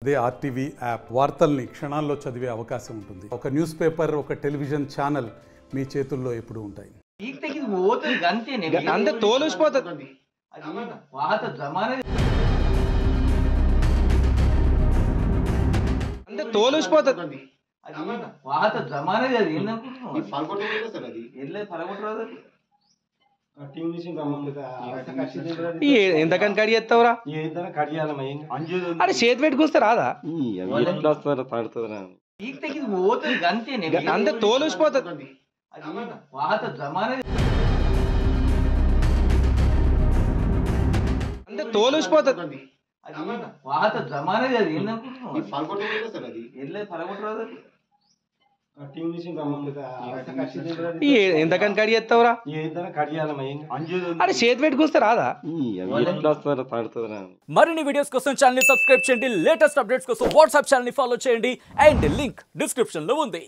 అదే RTV app వార్తల్ని క్షణాల్లో చదివే అవకాశం ఉంటుంది. ఒక న్యూస్ పేపర్, ఒక టెలివిజన్ ఛానల్ మీ చేతుల్లో ఎప్పుడూ ఉంటాయి. అంత తోలుసిపోతుంది. పాత జమానా అంత తోలుసిపోతుంది. పాత జమానా అది ఏందనుకుంటున్నావు? ఎంతకని కడి చేస్తావురా? అరే చేతి పెట్టుకొస్తే రాదా? అంత తోలుసిపోతుంది. పాత జమానా అంత తోలుసిపోతుంది. పాత జమానా అది ఏందనుకుంటున్నావు? ఎంతకని కడి చేస్తావురా? అరే చేతి పెట్టుకొస్తే రాదా? మరిన్ని వీడియోస్ కోసం ఛానల్ ని సబ్స్క్రైబ్ చేయండి. లేటెస్ట్ అప్డేట్స్ కోసం వాట్సాప్ ఛానల్ ని ఫాలో చేయండి. అండ్ లింక్ డిస్క్రిప్షన్ లో ఉంది.